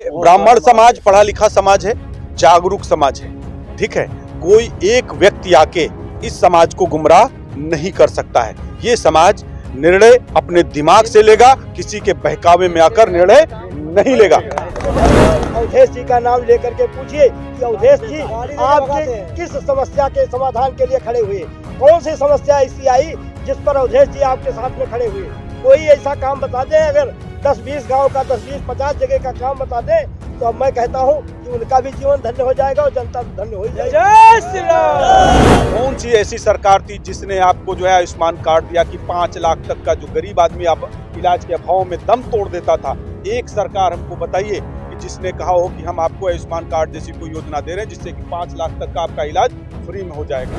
ब्राह्मण समाज पढ़ा लिखा समाज है, जागरूक समाज है, ठीक है। कोई एक व्यक्ति आके इस समाज को गुमराह नहीं कर सकता है। ये समाज निर्णय अपने दिमाग से लेगा, किसी के बहकावे में आकर निर्णय नहीं लेगा। अवधेश जी का नाम लेकर के पूछिए कि अवधेश जी आप किस समस्या के समाधान के लिए खड़े हुए, कौन सी समस्या ऐसी आई जिस पर अवधेश जी आपके साथ में खड़े हुए। कोई ऐसा काम बता दें, अगर 10-20 गांव का 10-20-50 जगह का काम बता दें तो अब मैं कहता हूं कि उनका भी जीवन धन्य हो जाएगा और जनता धन्य हो जाएगी। जय श्री राम। कौन सी ऐसी सरकार थी जिसने आपको जो है आयुष्मान कार्ड दिया कि 5 लाख तक का जो गरीब आदमी आप इलाज के अभाव में दम तोड़ देता था। एक सरकार हमको बताइए कि जिसने कहा हो कि हम आपको आयुष्मान कार्ड जैसी कोई योजना दे रहे हैं जिससे कि 5 लाख तक का आपका इलाज फ्री में हो जाएगा।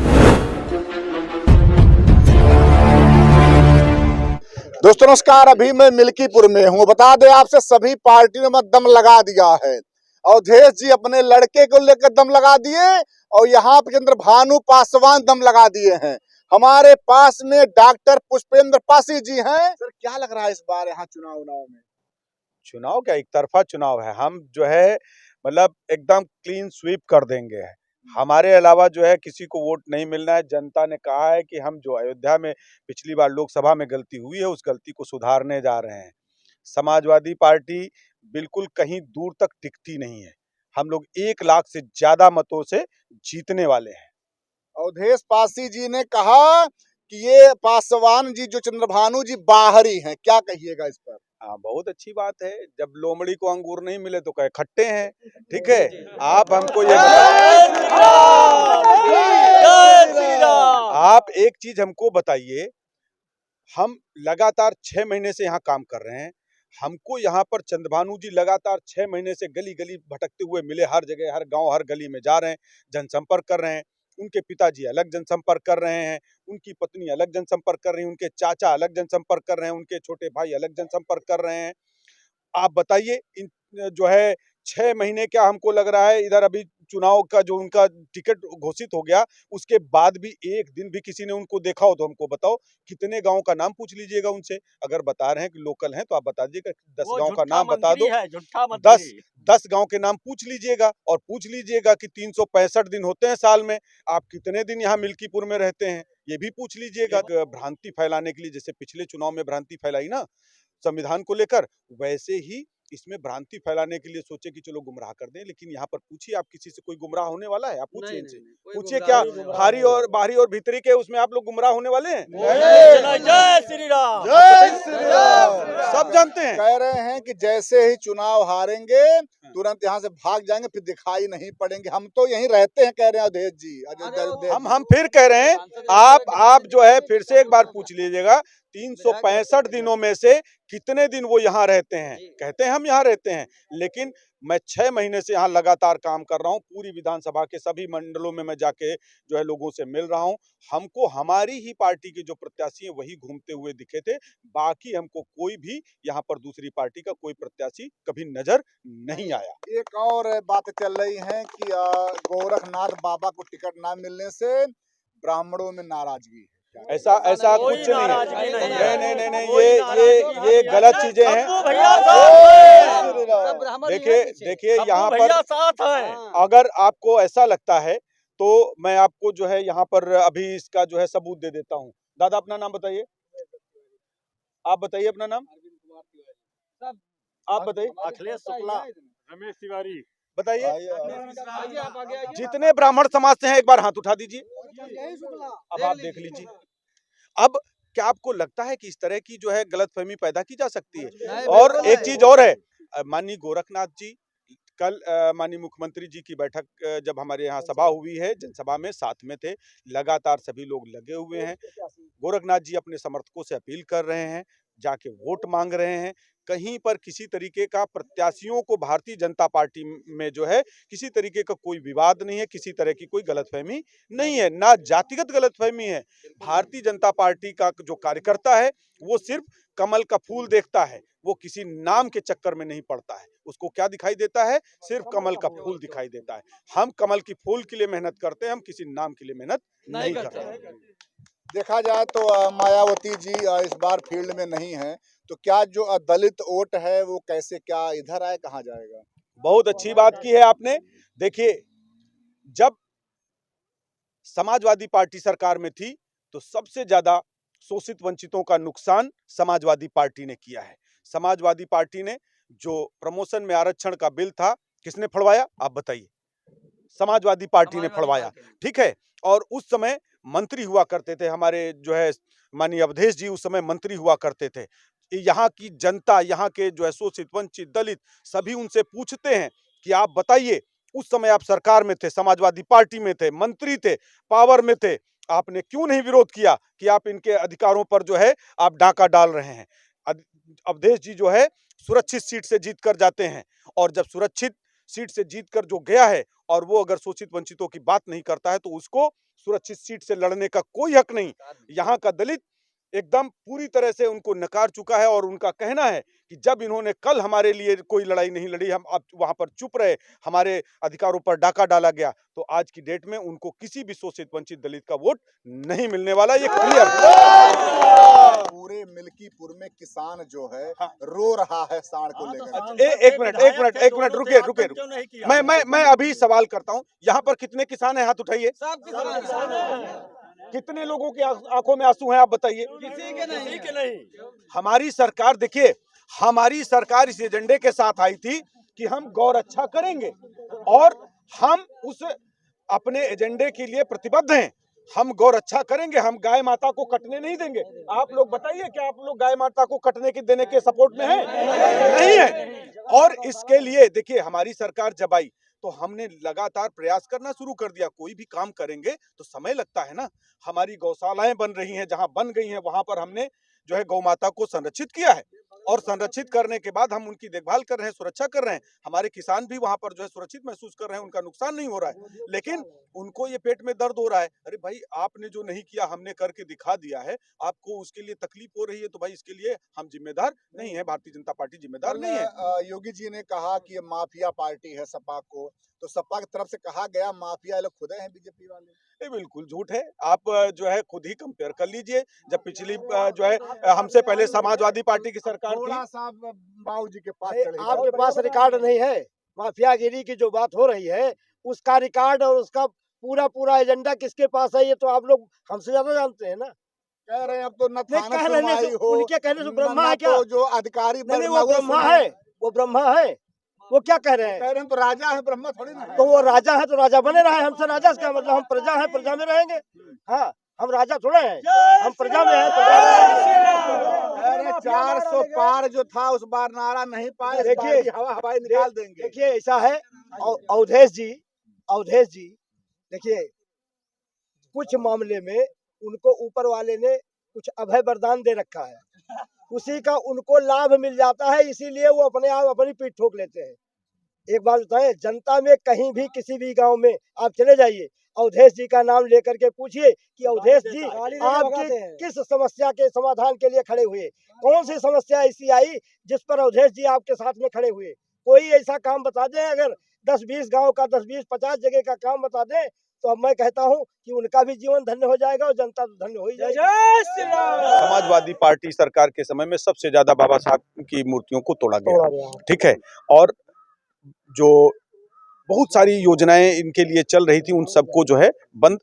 दोस्तों नमस्कार, अभी मैं मिल्कीपुर में हूँ। बता दें आपसे, सभी पार्टियों में दम लगा दिया है। अवधेश जी अपने लड़के को लेकर दम लगा दिए और यहाँ पे चंद्रभानु पासवान दम लगा दिए हैं। हमारे पास में डॉक्टर पुष्पेंद्र पासी जी हैं। सर, क्या लग रहा है इस बार यहाँ चुनाव में? चुनाव क्या, एक तरफा चुनाव है। हम जो है मतलब एकदम क्लीन स्वीप कर देंगे। हमारे अलावा जो है किसी को वोट नहीं मिलना है। जनता ने कहा है कि हम जो अयोध्या में पिछली बार लोकसभा में गलती हुई है उस गलती को सुधारने जा रहे हैं। समाजवादी पार्टी बिल्कुल कहीं दूर तक टिकती नहीं है। हम लोग 1 लाख से ज्यादा मतों से जीतने वाले हैं। अवधेश पासी जी ने कहा कि ये पासवान जी जो चंद्रभानु जी बाहरी हैं, क्या कहिएगा इस पर? हाँ, बहुत अच्छी बात है। जब लोमड़ी को अंगूर नहीं मिले तो कहे खट्टे हैं, ठीक है। आप हमको ये आप एक चीज हमको बताइए, हम लगातार 6 महीने से यहाँ काम कर रहे हैं। हमको यहाँ पर चंद्रभानु जी लगातार 6 महीने से गली गली भटकते हुए मिले, हर जगह, हर गांव, हर गली में जा रहे हैं, जनसंपर्क कर रहे हैं। उनके पिताजी अलग जनसंपर्क कर रहे हैं, उनकी पत्नी अलग जनसंपर्क कर रही है, उनके चाचा अलग जनसंपर्क कर रहे हैं, उनके छोटे भाई अलग जनसंपर्क कर रहे हैं। आप बताइए, इन जो है 6 महीने क्या हमको लग रहा है, इधर अभी चुनाव का जो उनका टिकट घोषित हो गया उसके बाद भी एक दिन भी किसी ने उनको देखा हो तो हमको बताओ। कितने गांव का नाम पूछ लीजिएगा उनसे। अगर बता रहे हैं कि लोकल हैं तो आप बता दीजिएगा, 10 गांव का नाम बता दो। 10 गांव के नाम पूछ लीजिएगा और पूछ लीजिएगा कि 365 दिन होते हैं साल में, आप कितने दिन यहाँ मिल्कीपुर में रहते हैं, ये भी पूछ लीजिएगा। भ्रांति फैलाने के लिए जैसे पिछले चुनाव में भ्रांति फैलाई ना संविधान को लेकर, वैसे ही इसमें भ्रांति फैलाने के लिए सोचे कि चलो गुमराह कर दें। लेकिन यहाँ पर पूछिए, आप किसी से कोई गुमराह होने वाला है? आप पूछिए इनसे, पूछिए क्या हारी और बाहरी और भीतरी के उसमें आप लोग गुमराह होने वाले हैं? जय श्री राम। जय श्री राम। सब जानते हैं। कह रहे हैं कि जैसे ही चुनाव हारेंगे तुरंत यहाँ से भाग जाएंगे, फिर दिखाई नहीं पड़ेंगे। हम तो यहीं रहते हैं, कह रहे हैं अवधेश जी। हम फिर कह रहे हैं, आप जो है फिर से एक बार पूछ लीजिएगा, 365 दिनों में से कितने दिन वो यहाँ रहते हैं? कहते हैं हम यहाँ रहते हैं, लेकिन मैं 6 महीने से यहाँ लगातार काम कर रहा हूँ। पूरी विधानसभा के सभी मंडलों में मैं जाके जो है लोगों से मिल रहा हूँ। हमको हमारी ही पार्टी के जो प्रत्याशी हैं वही घूमते हुए दिखे थे। बाकी हमको कोई भी यहाँ पर दूसरी पार्टी का कोई प्रत्याशी कभी नजर नहीं आया। एक और बात चल रही है कि गोरखनाथ बाबा को टिकट ना मिलने से ब्राह्मणों में नाराजगी है। ऐसा कुछ नहीं है। ये गलत चीजें हैं। देखिए यहाँ पर अगर आपको ऐसा लगता है तो मैं आपको जो है यहाँ पर अभी इसका जो है सबूत दे देता हूँ। दादा अपना नाम बताइए, आप बताइए अपना नाम, आप बताइए। अखिलेश शुक्ला, रमेश तिवारी, बताइए जितने ब्राह्मण समाज से हैं एक बार हाथ उठा दीजिए। अब आप देख लीजिए। अब क्या आपको लगता है कि इस तरह की जो है गलतफहमी पैदा की जा सकती है? और एक चीज और है, माननीय गोरखनाथ जी कल माननीय मुख्यमंत्री जी की बैठक जब हमारे यहाँ सभा हुई है, जनसभा में साथ में थे, लगातार सभी लोग लगे हुए हैं। गोरखनाथ जी अपने समर्थकों से अपील कर रहे हैं, जाके वोट मांग रहे हैं। कहीं पर किसी तरीके का प्रत्याशियों को भारतीय जनता पार्टी में जो है किसी तरीके का कोई विवाद नहीं है, किसी तरह की कोई गलतफहमी नहीं है, ना जातिगत गलतफहमी है। भारतीय जनता पार्टी का जो कार्यकर्ता है वो सिर्फ कमल का फूल देखता है, वो किसी नाम के चक्कर में नहीं पड़ता है। उसको क्या दिखाई देता है? सिर्फ कमल का फूल दिखाई देता है। हम कमल की फूल के लिए मेहनत करते हैं, हम किसी नाम के लिए मेहनत नहीं करते। देखा जाए तो मायावती जी इस बार फील्ड में नहीं है, तो क्या जो दलित वोट है वो कैसे, क्या इधर आए, कहाँ जाएगा? बहुत अच्छी बात की है आपने। देखिए, जब समाजवादी पार्टी सरकार में थी तो सबसे ज्यादा शोषित वंचितों का नुकसान समाजवादी पार्टी ने किया है। समाजवादी पार्टी ने जो प्रमोशन में आरक्षण का बिल था, किसने फड़वाया आप बताइए? समाजवादी पार्टी ने फड़वाया, ठीक है। और उस समय मंत्री हुआ करते थे हमारे जो है माननीय अवधेश जी, उस समय मंत्री हुआ करते थे। यहाँ की जनता, यहाँ के जो है शोषित वंचित दलित सभी उनसे पूछते हैं कि आप बताइए, उस समय आप सरकार में थे, समाजवादी पार्टी में थे, मंत्री थे, पावर में थे, आपने क्यों नहीं विरोध किया कि आप इनके अधिकारों पर जो है आप डाका डाल रहे हैं? अवधेश जी जो है सुरक्षित सीट से जीत कर जाते हैं, और जब सुरक्षित सीट से जीत कर जो गया है और वो अगर शोषित वंचितों की बात नहीं करता है तो उसको सुरक्षित सीट से लड़ने का कोई हक नहीं। यहाँ का दलित एकदम पूरी तरह से उनको नकार चुका है, और उनका कहना है कि जब इन्होंने कल हमारे लिए कोई लड़ाई नहीं लड़ी, हम अब वहां पर चुप रहे, हमारे अधिकारों पर डाका डाला गया, तो आज की डेट में उनको किसी भी शोषित वंचित दलित का वोट नहीं मिलने वाला। ये क्लियर। पूरे मिल्कीपुर में किसान जो है रो रहा है सांड को लेकर। एक मिनट रुकिए। मैं अभी सवाल करता हूँ, यहाँ पर कितने किसान हैं? हाथ उठाइए। कितने लोगों की आंखों में आंसू हैं आप बताइए? किसी के नहीं। हमारी सरकार, देखिए, हमारी सरकार इस एजेंडे के साथ आई थी कि हम गौ रक्षा करेंगे, और हम उस अपने एजेंडे के लिए प्रतिबद्ध हैं। हम गौ रक्षा करेंगे, हम गाय माता को कटने नहीं देंगे। आप लोग बताइए, क्या आप लोग गाय माता को कटने के देने के सपोर्ट में हैं? नहीं है। और इसके लिए देखिए, हमारी सरकार जब आई तो हमने लगातार प्रयास करना शुरू कर दिया। कोई भी काम करेंगे तो समय लगता है ना। हमारी गौशालाएं बन रही हैं, जहां बन गई हैं वहां पर हमने जो है गौ माता को संरक्षित किया है, और संरक्षित करने के बाद हम उनकी देखभाल कर रहे हैं, सुरक्षा कर रहे हैं। हमारे किसान भी वहां पर जो है सुरक्षित महसूस कर रहे हैं, उनका नुकसान नहीं हो रहा है। लेकिन उनको ये पेट में दर्द हो रहा है, अरे भाई आपने जो नहीं किया हमने करके दिखा दिया है, आपको उसके लिए तकलीफ हो रही है, तो भाई इसके लिए हम जिम्मेदार नहीं है, भारतीय जनता पार्टी जिम्मेदार नहीं है। योगी जी ने कहा कि ये माफिया पार्टी है सपा को, तो सपा की तरफ से कहा गया माफिया ये लोग खुद हैं बीजेपी वाले। ये बिल्कुल झूठ है। आप जो है खुद ही कंपेयर कर लीजिए। जब पिछली जो है हमसे पहले समाजवादी पार्टी की सरकार थी, बाबू जी के पास आपके पास रिकॉर्ड नहीं है? माफियागिरी की जो बात हो रही है उसका रिकॉर्ड और उसका पूरा एजेंडा किसके पास है, ये तो आप लोग हमसे ज्यादा जानते हैं ना। कह रहे हैं अब तो न नहीं, थाना कह रहे सुनवाई हो, उनके कहने से ब्रह्मा है न क्या? तो जो अधिकारी नहीं, वो ब्रह्मा है, वो ब्रह्मा है। वो क्या कह रहे हैं? कह रहे हैं तो राजा है, ब्रह्मा थोड़ी ना है। तो वो राजा है तो राजा बने रहे। हमसे राजा क्या मतलब? हम प्रजा हैं, प्रजा में रहेंगे। हाँ, हम राजा थोड़े हैं, हम प्रजा में हैं, प्रजा में रहेंगे। 400 पार जो था उस बार नारा नहीं पाए, देखिए, हवाई निकाल देंगे। देखिए ऐसा है, अवधेश जी देखिए, कुछ मामले में उनको ऊपर वाले ने कुछ अभय वरदान दे रखा है, उसी का उनको लाभ मिल जाता है, इसीलिए वो अपने आप अपनी पीठ ठोक लेते हैं। एक बात बताएं, जनता में कहीं भी किसी भी गांव में आप चले जाइए, अवधेश जी का नाम लेकर के पूछिए कि अवधेश जी आपकी किस समस्या के समाधान के लिए खड़े हुए? कौन सी समस्या ऐसी आई जिस पर अवधेश जी आपके साथ में खड़े हुए? कोई ऐसा काम बता दें, अगर 10-20 गांव का, 10-20-50 जगह का काम बता दें, तो अब मैं कहता हूं कि उनका भी जीवन धन्य हो जाएगा और जनता तो धन्य हो ही जाएगी। समाजवादी पार्टी सरकार के समय में सबसे ज्यादा बाबा साहब की मूर्तियों को तोड़ा गया, ठीक है। और जो बहुत सारी योजनाएं इनके लिए चल रही थी, उन सबको जो है बंद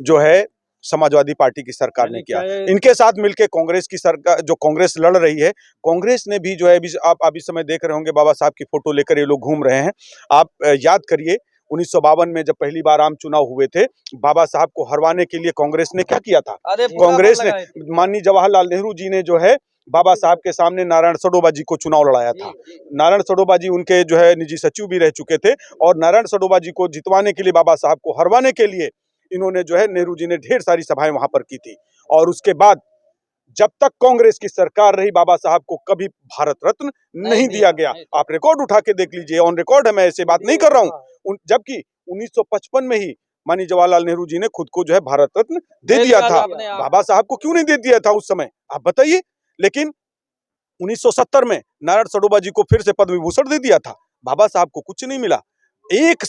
जो है समाजवादी पार्टी की सरकार ने किया। इनके साथ मिलकर कांग्रेस की सरकार, जो कांग्रेस लड़ रही है, कांग्रेस ने भी जो है, आप अभी समय देख रहे होंगे बाबा साहब की फोटो लेकर ये लोग घूम रहे हैं। आप याद करिए 1952 में जब पहली बार आम चुनाव हुए थे, बाबा साहब को हरवाने के लिए कांग्रेस ने क्या किया था? कांग्रेस ने, माननीय जवाहरलाल नेहरू जी ने जो है बाबा साहब के सामने नारायण सडोबा जी को चुनाव लड़ाया था। नारायण सडोबा जी उनके जो है निजी सचिव भी रह चुके थे, और नारायण सडोबा जी को जितवाने के लिए, बाबा साहब को हरवाने के लिए इन्होंने जो है, नेहरू जी ने ढेर सारी सभाएं वहां पर की थी। और उसके बाद जब तक कांग्रेस की सरकार रही, बाबा साहब को कभी भारत रत्न नहीं दिया गया। आप रिकॉर्ड उठा के देख लीजिए, ऑन रिकॉर्ड है, मैं ऐसे बात नहीं कर रहा हूँ। जबकि 1955 में ही माननीय जवाहरलाल नेहरू जी ने खुद को जो है भारत रत्न दे दिया था। बाबा साहब को क्यों नहीं दे दिया था उस समय, आप बताइए? लेकिन 1970 में नारायण सडोबा जी को फिर से पद्म विभूषण दे दिया था। बाबा साहब को कुछ नहीं मिला। एक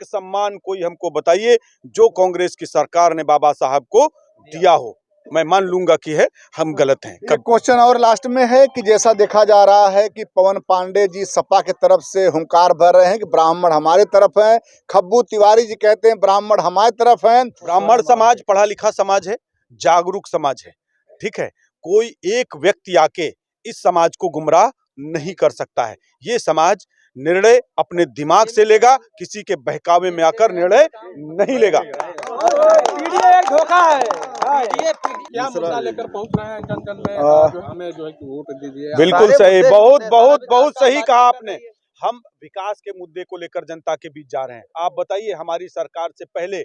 सम्मान कोई हमको बताइए जो कांग्रेस की सरकार ने बाबा साहब को दिया हो। मैं मान लूंगा कि है हम गलत हैं। एक क्वेश्चन और लास्ट में है कि जैसा देखा जा रहा है कि पवन पांडे जी सपा की तरफ से हुंकार भर रहे हैं कि ब्राह्मण हमारे तरफ हैं, खब्बू तिवारी जी कहते हैं ब्राह्मण हमारे तरफ हैं। ब्राह्मण समाज पढ़ा लिखा समाज है, जागरूक समाज है, ठीक है। कोई एक व्यक्ति आके इस समाज को गुमराह नहीं कर सकता है। ये समाज निर्णय अपने दिमाग से लेगा, किसी के बहकावे में आकर निर्णय नहीं लेगा। धोखा है। क्या मुद्दा लेकर पहुंच रहे हैं जन में, जो हमें जो है कि वोट दीजिए। बिल्कुल सही, बहुत सही कहा आपने। हम विकास के मुद्दे को लेकर जनता के बीच जा रहे हैं। आप बताइए, हमारी सरकार से पहले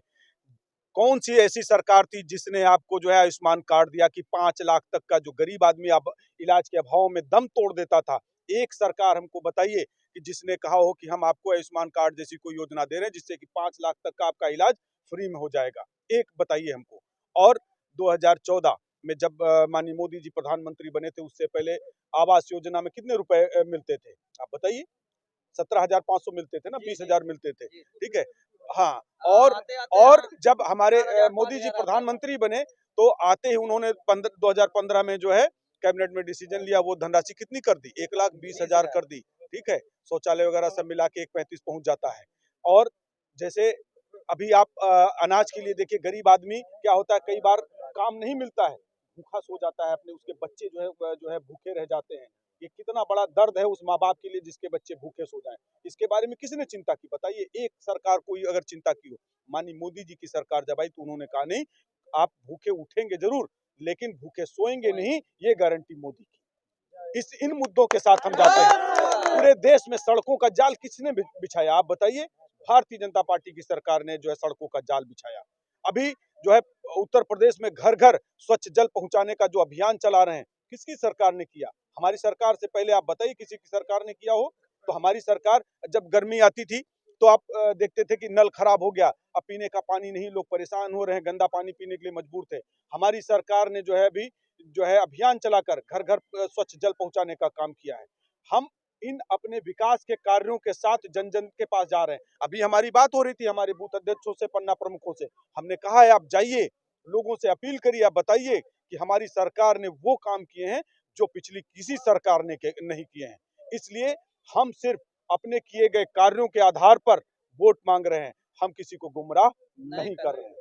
कौन सी ऐसी सरकार थी जिसने आपको जो है आयुष्मान कार्ड दिया कि 5 लाख तक का जो गरीब आदमी अब इलाज के अभाव में दम तोड़ देता था? एक सरकार हमको बताइए कि जिसने कहा हो कि हम आपको आयुष्मान कार्ड जैसी कोई योजना दे रहे हैं जिससे कि 5 लाख तक का आपका इलाज फ्री में हो जाएगा। एक बताइए हमको। और 2014 में जब माननीय मोदी जी प्रधानमंत्री बने थे, उससे पहले आवास योजना में कितने रुपए मिलते थे? आप बताइए। 17,500 मिलते थे ना, 20,000 मिलते थे, ठीक है। हाँ, और जब हमारे मोदी जी प्रधानमंत्री बने तो आते ही उन्होंने 2015 में जो है कैबिनेट में डिसीजन लिया, वो धनराशि कितनी कर दी? 1,20,000 कर दी, ठीक है। शौचालय वगैरह सब मिला के 1,35 पहुंच जाता है। और जैसे अभी आप अनाज के लिए देखिए, गरीब आदमी क्या होता है, कई बार काम नहीं मिलता है, भूखा सो जाता है, अपने उसके बच्चे जो है भूखे रह जाते हैं। ये कितना बड़ा दर्द है उस माँ बाप के लिए जिसके बच्चे भूखे सो जाएं। इसके बारे में किसने चिंता की? बताइए, एक सरकार कोई अगर चिंता की हो। माननीय मोदी जी की सरकार जब आई तो उन्होंने कहा नहीं, आप भूखे उठेंगे जरूर लेकिन भूखे सोएंगे नहीं, ये गारंटी मोदी की। इन मुद्दों के साथ हम जाते हैं। पूरे देश में सड़कों का जाल किसने बिछाया? आप बताइए। भारतीय जनता पार्टी की सरकार ने जो है सड़कों का जाल बिछाया। अभी जो है उत्तर प्रदेश में घर घर स्वच्छ जल पहुंचाने का जो अभियान चला रहे हैं, किसकी सरकार ने किया? हमारी सरकार से पहले आप बताइए किसी की सरकार ने किया हो? तो हमारी सरकार, जब गर्मी आती थी तो आप देखते थे कि नल खराब हो गया, अब पीने का पानी नहीं, लोग परेशान हो रहे हैं, गंदा पानी पीने के लिए मजबूर थे। हमारी सरकार ने जो है अभी जो है अभियान चलाकर घर घर स्वच्छ जल पहुंचाने का काम किया है। हम इन अपने विकास के कार्यों के साथ जन जन के पास जा रहे हैं। अभी हमारी बात हो रही थी हमारे बूथ अध्यक्षों से, पन्ना प्रमुखों से। हमने कहा है आप जाइए, लोगों से अपील करिए, आप बताइए कि हमारी सरकार ने वो काम किए हैं जो पिछली किसी सरकार ने नहीं किए हैं। इसलिए हम सिर्फ अपने किए गए कार्यों के आधार पर वोट मांग रहे हैं, हम किसी को गुमराह नहीं कर रहे हैं।